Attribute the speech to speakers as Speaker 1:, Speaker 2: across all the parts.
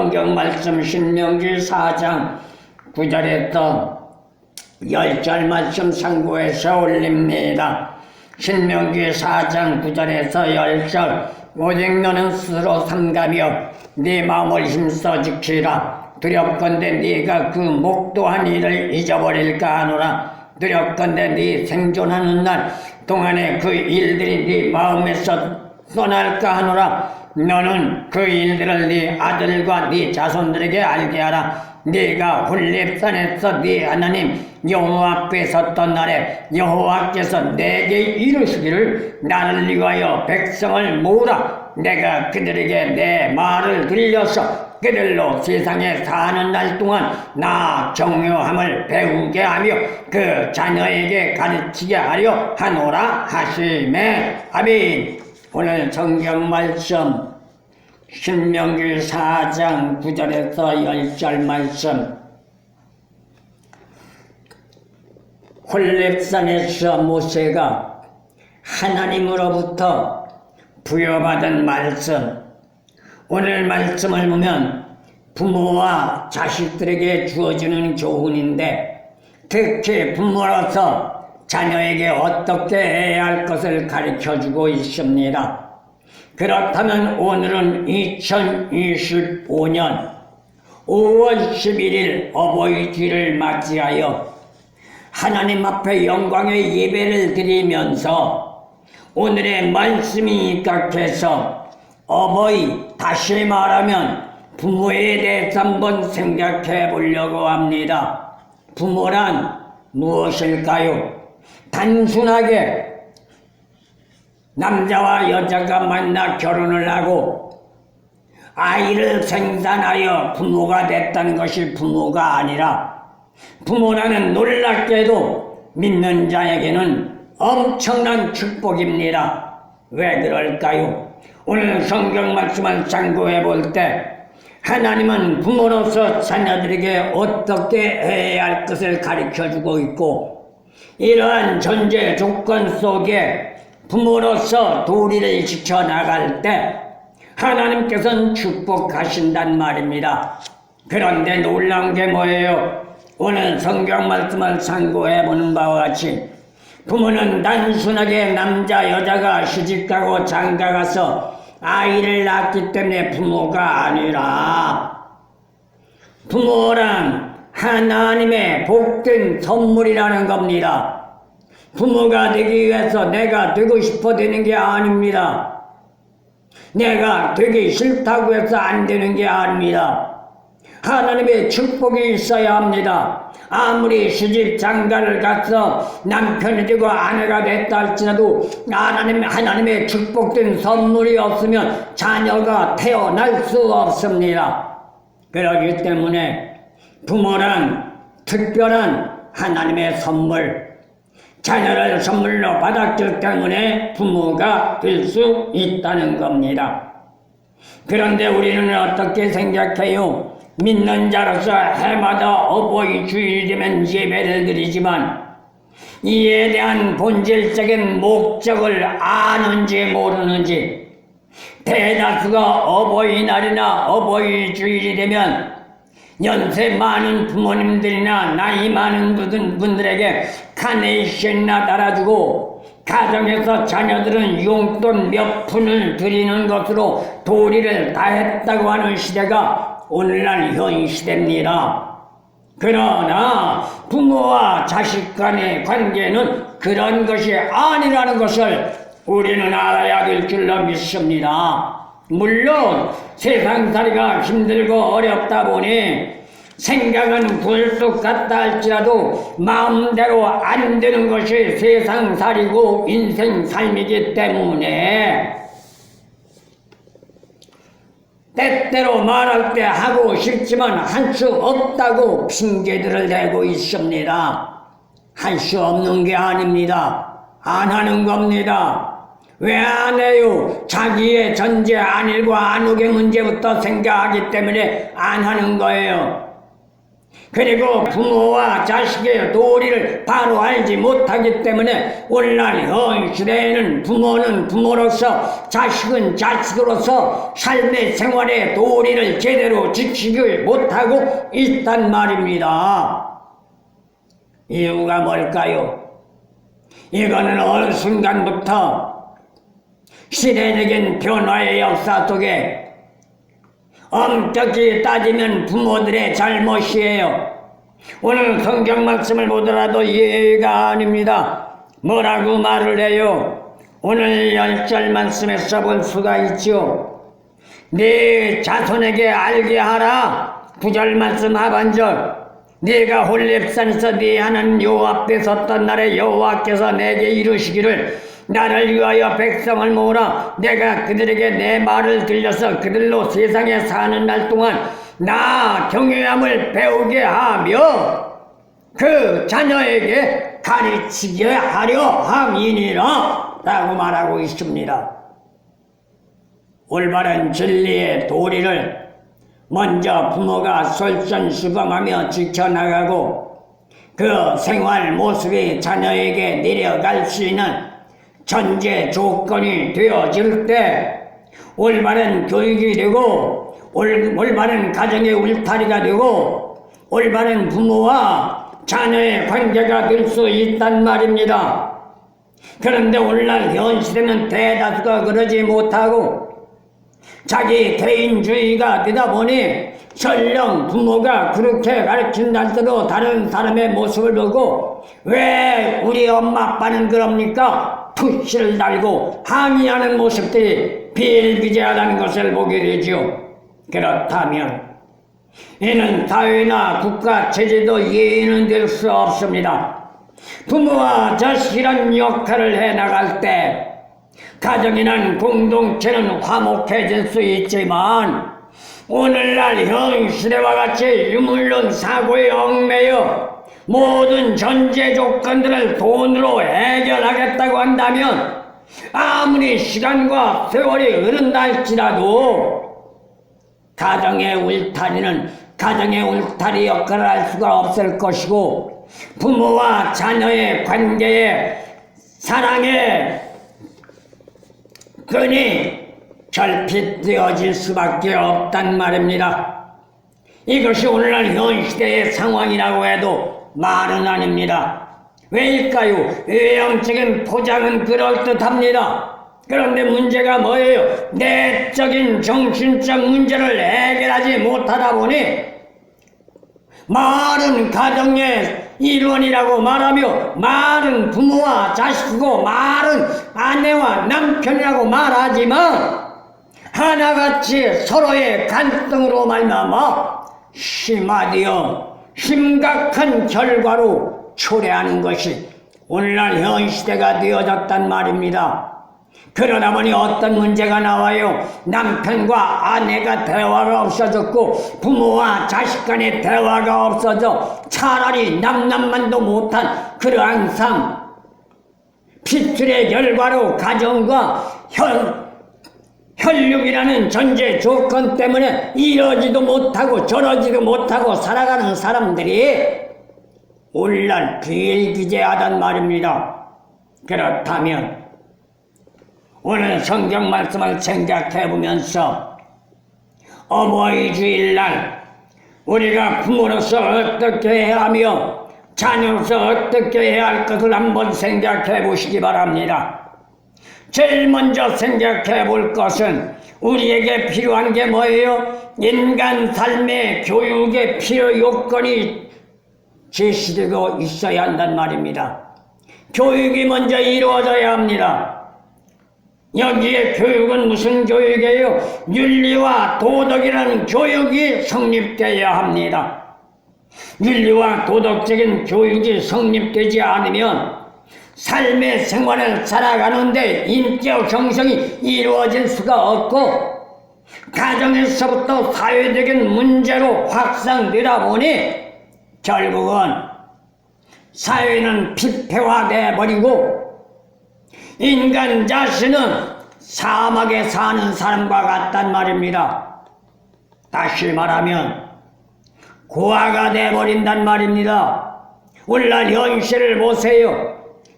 Speaker 1: 성경 말씀 신명기 4장 9절에서 10절 말씀 상고해서 올립니다. 신명기 4장 9절에서 10절 오직 너는 스스로 삼가며 네 마음을 힘써 지키라. 두렵건대 네가 그 목도한 일을 잊어버릴까 하노라. 두렵건대 네 생존하는 날 동안에 그 일들이 네 마음에서 떠날까 하노라. 너는 그 일들을 네 아들과 네 자손들에게 알게 하라. 네가 홀렙산에서 네 하나님 여호와 앞에 섰던 날에 여호와께서 내게 이르시기를 나를 위하여 백성을 모으라. 내가 그들에게 내 말을 들려서 그들로 세상에 사는 날 동안 나 경외함을 배우게 하며 그 자녀에게 가르치게 하려 하노라 하시매. 아멘. 오늘 성경 말씀 신명기 4장 9절에서 10절 말씀. 홀렙산에서 모세가 하나님으로부터 부여받은 말씀. 오늘 말씀을 보면 부모와 자식들에게 주어지는 교훈인데, 특히 부모로서 자녀에게 어떻게 해야 할 것을 가르쳐주고 있습니다. 그렇다면 오늘은 2025년 5월 11일 어버이주일을 맞이하여 하나님 앞에 영광의 예배를 드리면서 오늘의 말씀이 입각해서 어버이, 다시 말하면 부모에 대해서 한번 생각해 보려고 합니다. 부모란 무엇일까요? 단순하게 남자와 여자가 만나 결혼을 하고 아이를 생산하여 부모가 됐다는 것이 부모가 아니라, 부모라는 놀랍게도 믿는 자에게는 엄청난 축복입니다. 왜 그럴까요? 오늘 성경 말씀을 참고해 볼 때 하나님은 부모로서 자녀들에게 어떻게 해야 할 것을 가르쳐주고 있고, 이러한 전제 조건 속에 부모로서 도리를 지켜나갈 때 하나님께서는 축복하신단 말입니다. 그런데 놀라운 게 뭐예요? 오늘 성경 말씀을 참고해보는 바와 같이 부모는 단순하게 남자 여자가 시집가고 장가가서 아이를 낳기 때문에 부모가 아니라, 부모란 하나님의 복된 선물이라는 겁니다. 부모가 되기 위해서 내가 되고 싶어 되는 게 아닙니다. 내가 되기 싫다고 해서 안 되는 게 아닙니다. 하나님의 축복이 있어야 합니다. 아무리 시집 장가를 가서 남편이 되고 아내가 됐다 할지라도 하나님의 축복된 선물이 없으면 자녀가 태어날 수 없습니다. 그렇기 때문에 부모란 특별한 하나님의 선물, 자녀를 선물로 받았기 때문에 부모가 될 수 있다는 겁니다. 그런데 우리는 어떻게 생각해요? 믿는 자로서 해마다 어버이 주일이 되면 예배를 드리지만 이에 대한 본질적인 목적을 아는지 모르는지, 대다수가 어버이날이나 어버이 주일이 되면 연세 많은 부모님들이나 나이 많은 분들에게 카네이션이나 달아주고 가정에서 자녀들은 용돈 몇 푼을 드리는 것으로 도리를 다했다고 하는 시대가 오늘날 현 시대입니다. 그러나 부모와 자식 간의 관계는 그런 것이 아니라는 것을 우리는 알아야 될 줄로 믿습니다. 물론 세상살이가 힘들고 어렵다 보니 생각은 불쑥 같다 할지라도 마음대로 안 되는 것이 세상살이고 인생 삶이기 때문에 때때로 말할 때 하고 싶지만 할 수 없다고 핑계들을 대고 있습니다. 할 수 없는 게 아닙니다. 안 하는 겁니다. 왜 안 해요? 자기의 전제 안일과 안욱의 문제부터 생각하기 때문에 안 하는 거예요. 그리고 부모와 자식의 도리를 바로 알지 못하기 때문에 오늘날 현 시대에는 부모는 부모로서 자식은 자식으로서 삶의 생활의 도리를 제대로 지키지 못하고 있단 말입니다. 이유가 뭘까요? 이거는 어느 순간부터 시대적인 변화의 역사 속에 엄격히 따지면 부모들의 잘못이에요. 오늘 성경 말씀을 보더라도 이해가 아닙니다. 뭐라고 말을 해요? 오늘 10절 말씀에서 볼 수가 있죠. 네 자손에게 알게 하라. 9절 말씀 하반절. 네가 홀렙산에서 네 하나님 여호와 앞에 섰던 날에 여호와께서 내게 이르시기를 나를 위하여 백성을 모으라. 내가 그들에게 내 말을 들려서 그들로 세상에 사는 날 동안 나 경외함을 배우게 하며 그 자녀에게 가르치게 하려 함이니라 라고 말하고 있습니다. 올바른 진리의 도리를 먼저 부모가 솔선수범하며 지켜나가고 그 생활 모습이 자녀에게 내려갈 수 있는 전제 조건이 되어질 때 올바른 교육이 되고 올바른 가정의 울타리가 되고 올바른 부모와 자녀의 관계가 될 수 있단 말입니다. 그런데 오늘날 현 시대는 대다수가 그러지 못하고 자기 개인주의가 되다 보니 설령 부모가 그렇게 가르친다 대로 다른 사람의 모습을 보고 왜 우리 엄마 아빠는 그럽니까? 푸시를 달고 항의하는 모습들이 비일비재하다는 것을 보게 되죠. 그렇다면 이는 사회나 국가 체제도 이해는 될 수 없습니다. 부모와 자식이란 역할을 해나갈 때 가정이란 공동체는 화목해질 수 있지만 오늘날 현 시대와 같이 유물론 사고에 얽매여 모든 전제 조건들을 돈으로 해결하겠다고 한다면 아무리 시간과 세월이 흐른다 할지라도 가정의 울타리는 가정의 울타리 역할을 할 수가 없을 것이고 부모와 자녀의 관계에 사랑의 끈이 결핍되어질 수밖에 없단 말입니다. 이것이 오늘날 현 시대의 상황이라고 해도 말은 아닙니다. 왜일까요? 외형적인 포장은 그럴듯합니다. 그런데 문제가 뭐예요? 내적인 정신적 문제를 해결하지 못하다 보니 말은 가정의 일원이라고 말하며 말은 부모와 자식이고 말은 아내와 남편이라고 말하지만 하나같이 서로의 갈등으로 말미암아 심각한 결과로 초래하는 것이 오늘날 현 시대가 되어졌단 말입니다. 그러다 보니 어떤 문제가 나와요? 남편과 아내가 대화가 없어졌고 부모와 자식 간의 대화가 없어져 차라리 남남만도 못한 그러한 삶, 피줄의 결과로 가정과 혈육이라는 전제 조건 때문에 이러지도 못하고 저러지도 못하고 살아가는 사람들이 오늘날 비일비재하단 말입니다. 그렇다면 오늘 성경 말씀을 생각해보면서 어버이 주일날 우리가 부모로서 어떻게 해야 하며 자녀로서 어떻게 해야 할 것을 한번 생각해 보시기 바랍니다. 제일 먼저 생각해 볼 것은 우리에게 필요한 게 뭐예요? 인간 삶의 교육의 필요 요건이 제시되고 있어야 한단 말입니다. 교육이 먼저 이루어져야 합니다. 여기에 교육은 무슨 교육이에요? 윤리와 도덕이라는 교육이 성립되어야 합니다. 윤리와 도덕적인 교육이 성립되지 않으면 삶의 생활을 살아가는데 인격 형성이 이루어질 수가 없고 가정에서부터 사회적인 문제로 확산되다 보니 결국은 사회는 피폐화되어 버리고 인간 자신은 사막에 사는 사람과 같단 말입니다. 다시 말하면 고아가 돼버린단 말입니다. 오늘날 현실을 보세요.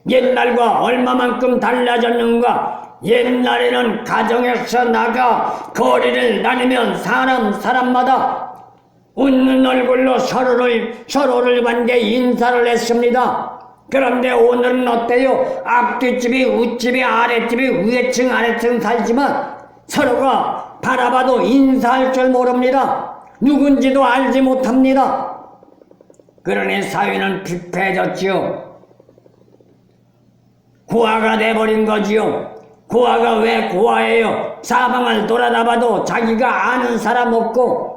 Speaker 1: 옛날과 얼마만큼 달라졌는가. 옛날에는 가정에서 나가 거리를 다니면 사람마다 웃는 얼굴로 서로를 관계 인사를 했습니다. 그런데 오늘은 어때요? 앞뒷집이 윗집이 아랫집이 위층 아래층 살지만 서로가 바라봐도 인사할 줄 모릅니다. 누군지도 알지 못합니다. 그러니 사회는 피폐해졌지요. 고아가 돼버린 거지요. 고아가 왜 고아예요? 사방을 돌아다봐도 자기가 아는 사람 없고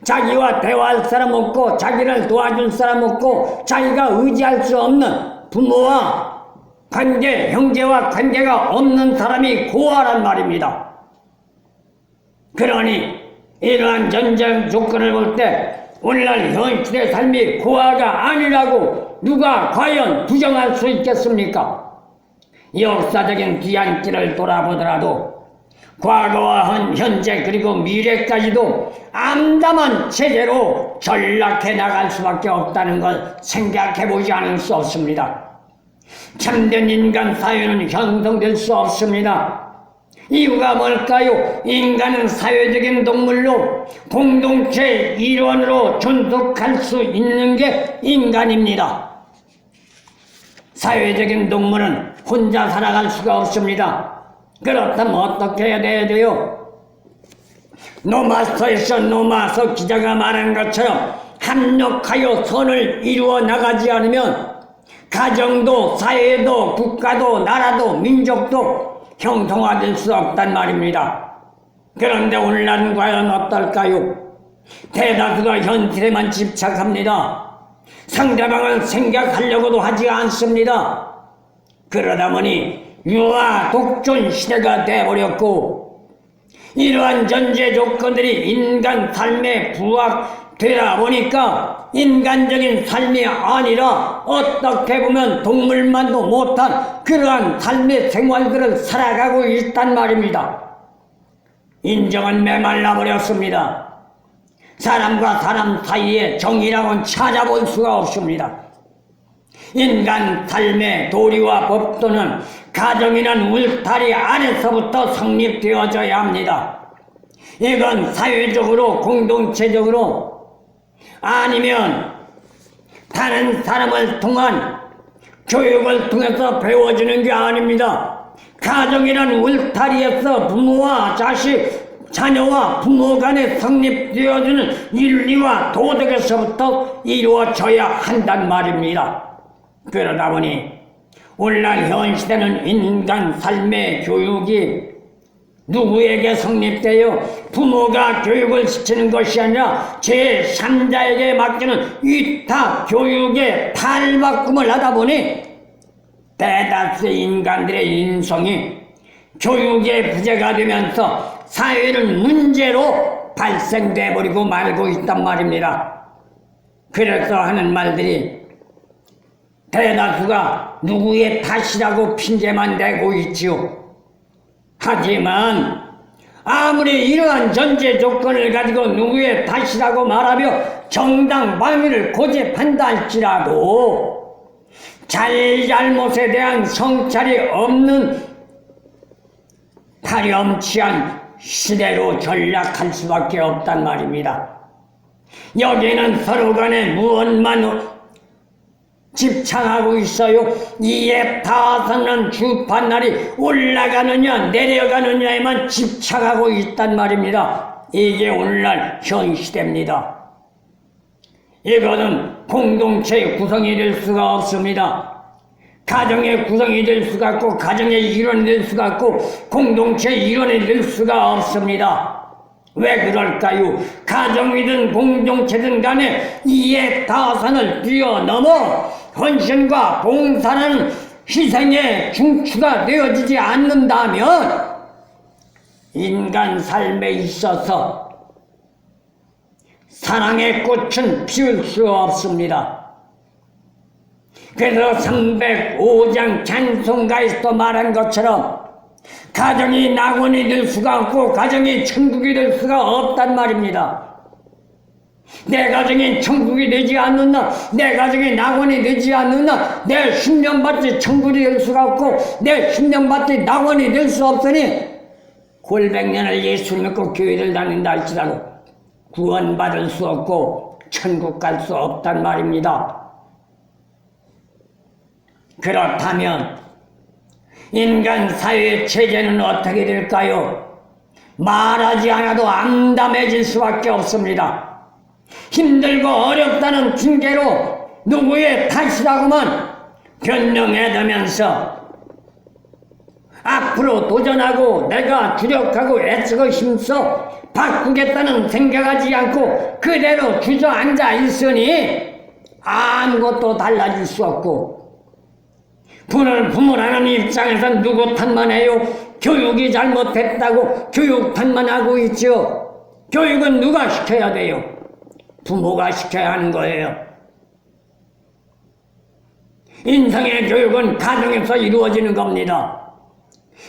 Speaker 1: 자기와 대화할 사람 없고 자기를 도와줄 사람 없고 자기가 의지할 수 없는 부모와 관계, 형제와 관계가 없는 사람이 고아란 말입니다. 그러니 이러한 전쟁 조건을 볼 때 오늘날 현실의 삶이 고아가 아니라고 누가 과연 부정할 수 있겠습니까? 역사적인 뒤안길을 돌아보더라도 과거와 현재 그리고 미래까지도 암담한 체제로 전락해 나갈 수밖에 없다는 걸 생각해보지 않을 수 없습니다. 참된 인간 사회는 형성될 수 없습니다. 이유가 뭘까요? 인간은 사회적인 동물로 공동체 일원으로 존속할 수 있는 게 인간입니다. 사회적인 동물은 혼자 살아갈 수가 없습니다. 그렇다면 어떻게 해야 돼요? 노마서에서 노마서 기자가 말한 것처럼 합력하여 선을 이루어 나가지 않으면 가정도 사회도 국가도 나라도 민족도 형통화될 수 없단 말입니다. 그런데 오늘날은 과연 어떨까요? 대다수가 현실에만 집착합니다. 상대방을 생각하려고도 하지 않습니다. 그러다 보니 유아 독존 시대가 되어버렸고 이러한 전제 조건들이 인간 삶에 부합되다 보니까 인간적인 삶이 아니라 어떻게 보면 동물만도 못한 그러한 삶의 생활들을 살아가고 있단 말입니다. 인정은 메말라 버렸습니다. 사람과 사람 사이에 정의라고는 찾아볼 수가 없습니다. 인간 삶의 도리와 법도는 가정이란 울타리 안에서부터 성립되어져야 합니다. 이건 사회적으로 공동체적으로 아니면 다른 사람을 통한 교육을 통해서 배워지는 게 아닙니다. 가정이란 울타리에서 부모와 자식, 자녀와 부모 간에 성립되어지는 윤리와 도덕에서부터 이루어져야 한단 말입니다. 그러다 보니 오늘날 현 시대는 인간 삶의 교육이 누구에게 성립되어 부모가 교육을 시키는 것이 아니라 제3자에게 맡기는 위탁 교육에 탈바꿈을 하다 보니 대다수의 인간들의 인성이 교육의 부재가 되면서 사회는 문제로 발생돼 버리고 말고 있단 말입니다. 그래서 하는 말들이 대다수가 누구의 탓이라고 핑계만 대고 있지요. 하지만 아무리 이러한 전제 조건을 가지고 누구의 탓이라고 말하며 정당 방위를 고집한다 할지라도 잘잘못에 대한 성찰이 없는 파렴치한 시대로 전락할 수밖에 없단 말입니다. 여기는 서로 간에 무엇만 집착하고 있어요. 이에 다섯은 주판날이 올라가느냐 내려가느냐에만 집착하고 있단 말입니다. 이게 오늘날 현 시대입니다. 이거는 공동체의 구성이 될 수가 없습니다. 가정의 구성이 될 수가 없고 가정의 일원이 될 수가 없고 공동체의 일원이 될 수가 없습니다. 왜 그럴까요? 가정이든 공동체든 간에 이에 다선을 뛰어넘어 헌신과 봉사는 희생의 중추가 되어지지 않는다면 인간 삶에 있어서 사랑의 꽃은 피울 수 없습니다. 그래서 305장 찬송가에서도 말한 것처럼 가정이 낙원이 될 수가 없고 가정이 천국이 될 수가 없단 말입니다. 내 가정이 천국이 되지 않는다. 내 가정이 낙원이 되지 않는다. 내 심령밭이 천국이 될 수가 없고 내 심령밭이 낙원이 될 수 없으니 골백년을 예수 믿고 교회를 다닌다 할지라도 구원받을 수 없고 천국 갈 수 없단 말입니다. 그렇다면 인간 사회의 체제는 어떻게 될까요? 말하지 않아도 암담해질 수밖에 없습니다. 힘들고 어렵다는 핑계로 누구의 탓이라고만 변명해두면서 앞으로 도전하고 내가 주력하고 애쓰고 힘써 바꾸겠다는 생각하지 않고 그대로 주저앉아 있으니 아무것도 달라질 수 없고 부모라는 입장에서 누구 탓만 해요? 교육이 잘못했다고 교육 탓만 하고 있죠. 교육은 누가 시켜야 돼요? 부모가 시켜야 하는 거예요. 인생의 교육은 가정에서 이루어지는 겁니다.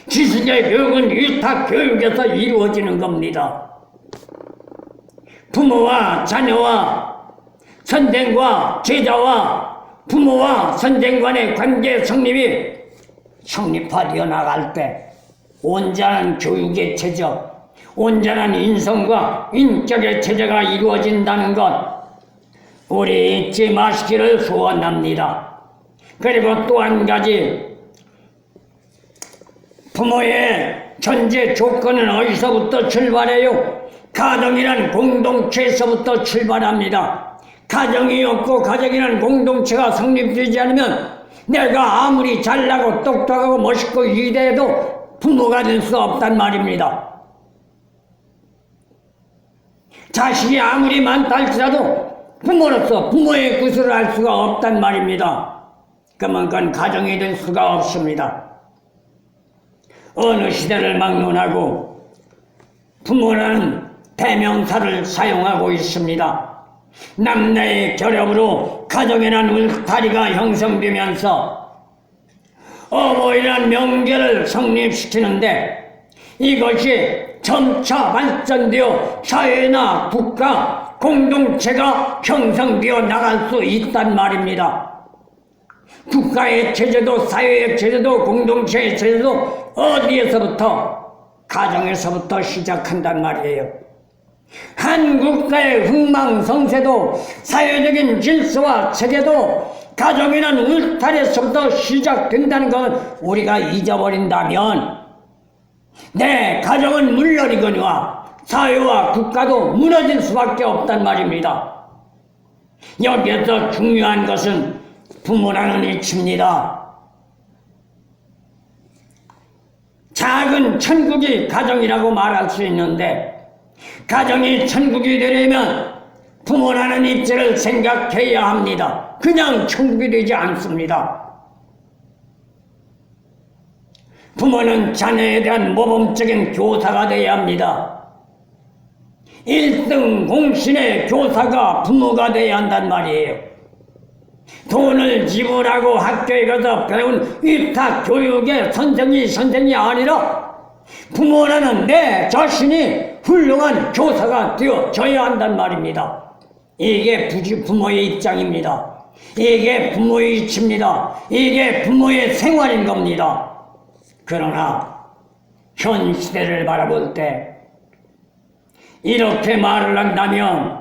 Speaker 1: 지식의 교육은 위탁 교육에서 이루어지는 겁니다. 부모와 자녀와 선생과 제자와 부모와 선생 간의 관계 성립이 성립하되어 나갈 때 온전한 교육의 체제, 온전한 인성과 인격의 체제가 이루어진다는 것 우리 잊지 마시기를 소원합니다. 그리고 또 한 가지, 부모의 전제 조건은 어디서부터 출발해요? 가정이란 공동체에서부터 출발합니다. 가정이 없고 가정이란 공동체가 성립되지 않으면 내가 아무리 잘나고 똑똑하고 멋있고 위대해도 부모가 될 수 없단 말입니다. 자식이 아무리 많다 할지라도 부모로서 부모의 구슬을 할 수가 없단 말입니다. 그만큼 가정이 될 수가 없습니다. 어느 시대를 막론하고 부모라는 대명사를 사용하고 있습니다. 남녀의 결합으로 가정이란 울타리가 형성되면서 어버이란 명제를 성립시키는데 이것이 점차 발전되어 사회나 국가, 공동체가 형성되어 나갈 수 있단 말입니다. 국가의 체제도 사회의 체제도 공동체의 체제도 어디에서부터? 가정에서부터 시작한단 말이에요. 한 국가의 흥망성쇠도 사회적인 질서와 체계도 가정이란 울타리에서부터 시작된다는 것을 우리가 잊어버린다면 내 가정은 물론이거니와 사회와 국가도 무너질 수밖에 없단 말입니다. 여기에서 중요한 것은 부모라는 이치입니다. 작은 천국이 가정이라고 말할 수 있는데 가정이 천국이 되려면 부모라는 입지를 생각해야 합니다. 그냥 천국이 되지 않습니다. 부모는 자녀에 대한 모범적인 교사가 되어야 합니다. 1등 공신의 교사가 부모가 되어야 한단 말이에요. 돈을 지불하고 학교에 가서 배운 위탁 교육의 선생이 아니라 부모라는 내 자신이 훌륭한 교사가 되어져야 한단 말입니다. 이게 부모의 입장입니다. 이게 부모의 이치입니다. 이게 부모의 생활인 겁니다. 그러나 현 시대를 바라볼 때 이렇게 말을 한다면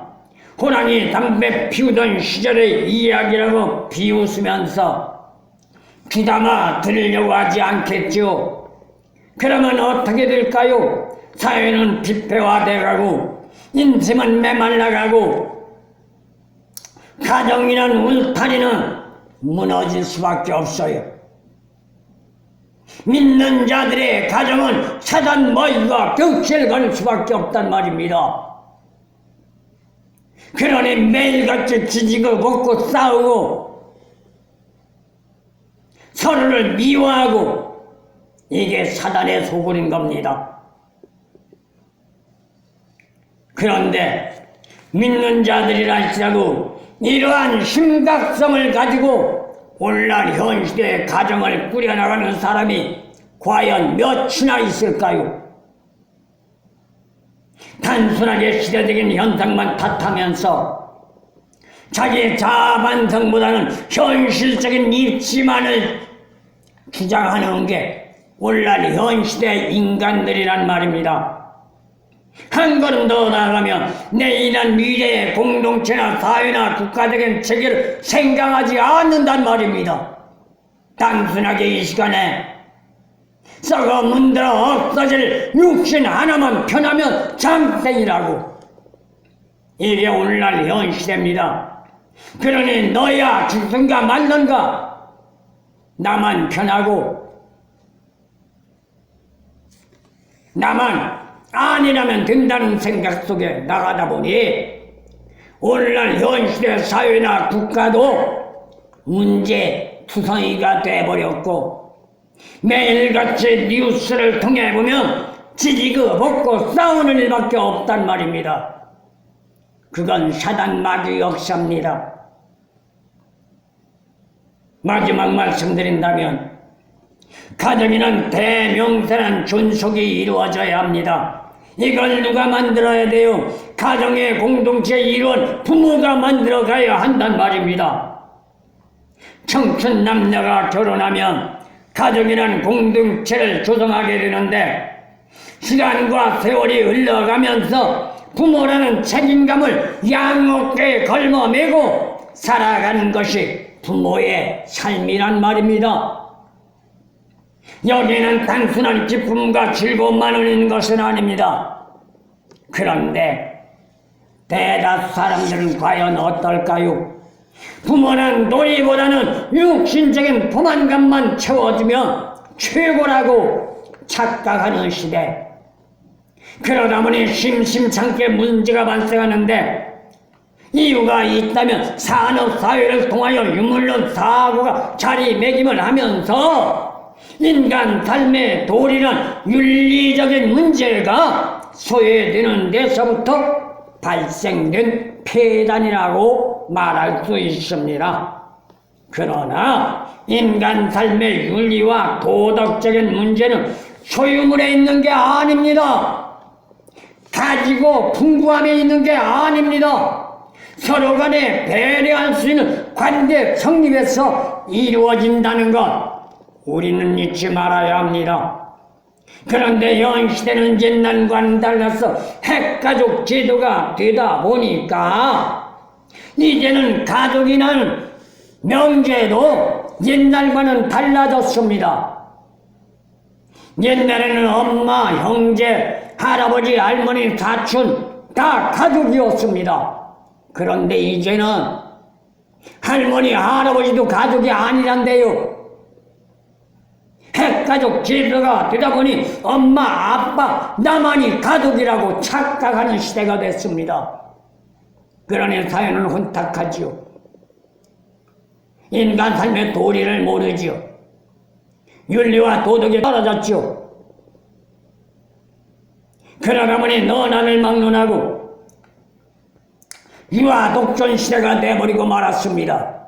Speaker 1: 호랑이 담배 피우던 시절의 이야기라고 비웃으면서 귀담아 들으려고 하지 않겠죠. 그러면 어떻게 될까요? 사회는 비폐화돼가고 인생은 메말라가고 가정이란 울타리는 무너질 수밖에 없어요. 믿는 자들의 가정은 사단 머리가 격실갈 수밖에 없단 말입니다. 그러니 매일같이 지지고 먹고 싸우고 서로를 미워하고 이게 사단의 소굴인 겁니다. 그런데 믿는 자들이라 할지라도 이러한 심각성을 가지고 오늘날 현 시대의 가정을 꾸려나가는 사람이 과연 몇이나 있을까요? 단순하게 시대적인 현상만 탓하면서 자기 자반성보다는 현실적인 입지만을 주장하는 게 오늘날 현 시대 인간들이란 말입니다. 한 걸음 더 나아가면 내일이나 미래의 공동체나 사회나 국가적인 체계를 생각하지 않는단 말입니다. 단순하게 이 시간에 썩어 문드러 없어질 육신 하나만 편하면 장생이라고. 이게 오늘날 현 시대입니다. 그러니 너야 죽든가 말든가 나만 편하고 나만 아니라면 된다는 생각 속에 나가다 보니 오늘날 현실의 사회나 국가도 문제투성이가 돼버렸고 매일같이 뉴스를 통해 보면 지지고 먹고 싸우는 일밖에 없단 말입니다. 그건 사단 마귀 역사입니다. 마지막 말씀드린다면 가정에는 대명세란 존속이 이루어져야 합니다. 이걸 누가 만들어야 돼요? 가정의 공동체 일원 부모가 만들어가야 한단 말입니다. 청춘 남녀가 결혼하면 가정이란 공동체를 조성하게 되는데 시간과 세월이 흘러가면서 부모라는 책임감을 양어깨에 걸머매고 살아가는 것이 부모의 삶이란 말입니다. 여기에는 단순한 기쁨과 즐거움만 있는 것은 아닙니다. 그런데 대다수 사람들은 과연 어떨까요? 부모는 놀이보다는 육신적인 포만감만 채워주면 최고라고 착각하는 시대. 그러다 보니 심심찮게 문제가 발생하는데 이유가 있다면 산업사회를 통하여 유물론 사고가 자리매김을 하면서 인간 삶의 도리란 윤리적인 문제가 소외되는 데서부터 발생된 폐단이라고 말할 수 있습니다. 그러나 인간 삶의 윤리와 도덕적인 문제는 소유물에 있는 게 아닙니다. 가지고 풍부함에 있는 게 아닙니다. 서로 간에 배려할 수 있는 관계 성립에서 이루어진다는 것 우리는 잊지 말아야 합니다. 그런데 현 시대는 옛날과는 달라서 핵가족 제도가 되다 보니까 이제는 가족이라는 명제도 옛날과는 달라졌습니다. 옛날에는 엄마, 형제, 할아버지, 할머니, 사촌 다 가족이었습니다. 그런데 이제는 할머니, 할아버지도 가족이 아니란데요. 핵가족 제도가 되다 보니 엄마, 아빠, 나만이 가족이라고 착각하는 시대가 됐습니다. 그러니 사회는 혼탁하지요. 인간 삶의 도리를 모르지요. 윤리와 도덕이 떨어졌지요. 그러다 보니 너 나를 막론하고 유아 독존 시대가 돼버리고 말았습니다.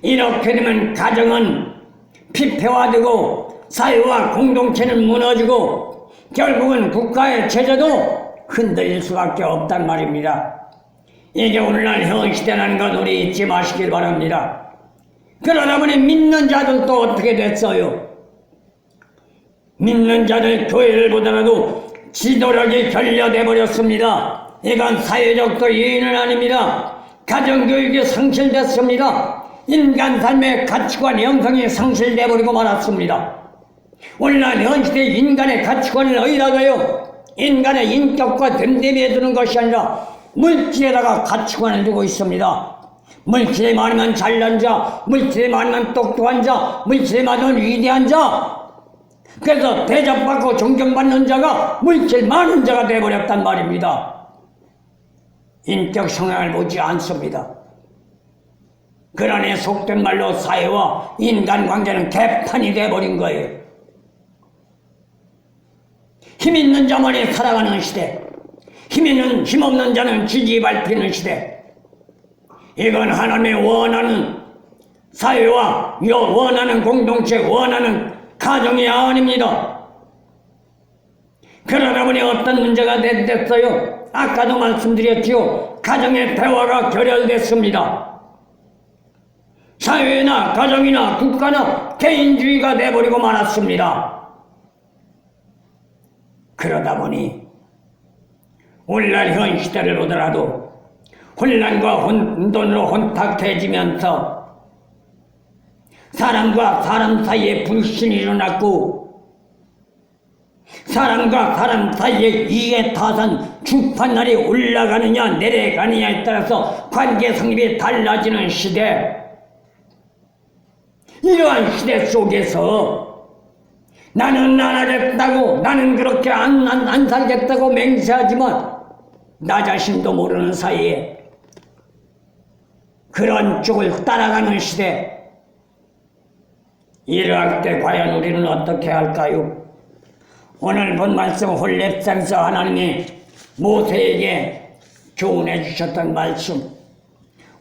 Speaker 1: 이렇게 되면 가정은 피폐화되고 사회와 공동체는 무너지고 결국은 국가의 체제도 흔들릴 수밖에 없단 말입니다. 이게 오늘날 현 시대라는 것 우리 잊지 마시길 바랍니다. 그러다 보니 믿는 자들도 어떻게 됐어요? 믿는 자들 교회를 보더라도 지도력이 결여돼 버렸습니다. 이건 사회적 도의는 아닙니다. 가정교육이 상실됐습니다. 인간 삶의 가치관 형성이 상실돼 버리고 말았습니다. 오늘날 현 시대 인간의 가치관을 어디다 둬요? 인간의 인격과 됨됨이에 두는 것이 아니라 물질에다가 가치관을 두고 있습니다. 물질이 많으면 잘난 자, 물질이 많으면 똑똑한 자, 물질이 많으면 위대한 자. 그래서 대접받고 존경받는 자가 물질 많은 자가 되어버렸단 말입니다. 인격 성향을 보지 않습니다. 그러니 속된 말로 사회와 인간관계는 개판이 되어버린 거예요. 힘 있는 자만이 살아가는 시대, 힘 없는 자는 지지 밟히는 시대. 이건 하나님의 원하는 사회와 원하는 공동체, 원하는 가정이 아닙니다. 그러다 보니 어떤 문제가 됐어요? 아까도 말씀드렸지요. 가정의 대화가 결혈됐습니다. 사회나 가정이나 국가나 개인주의가 돼버리고 말았습니다. 그러다 보니 오늘날 현 시대를 보더라도 혼란과 혼돈으로 혼탁해지면서 사람과 사람 사이에 불신이 일어났고 사람과 사람 사이에 이해 타산 주판날이 올라가느냐 내려가느냐에 따라서 관계 성립이 달라지는 시대, 이러한 시대 속에서 나는 안 하겠다고, 나는 그렇게 안 살겠다고 맹세하지만 나 자신도 모르는 사이에 그런 쪽을 따라가는 시대, 이러할 때 과연 우리는 어떻게 할까요? 오늘 본 말씀 홀렙산에서 하나님이 모세에게 교훈해 주셨던 말씀,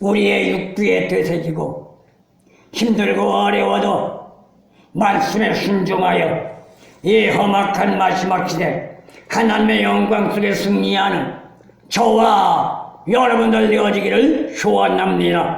Speaker 1: 우리의 육두에 되새기고 힘들고 어려워도 말씀에 순종하여 이 험악한 마지막 시대 하나님의 영광 속에 승리하는 저와 여러분들 되어지기를 소원합니다.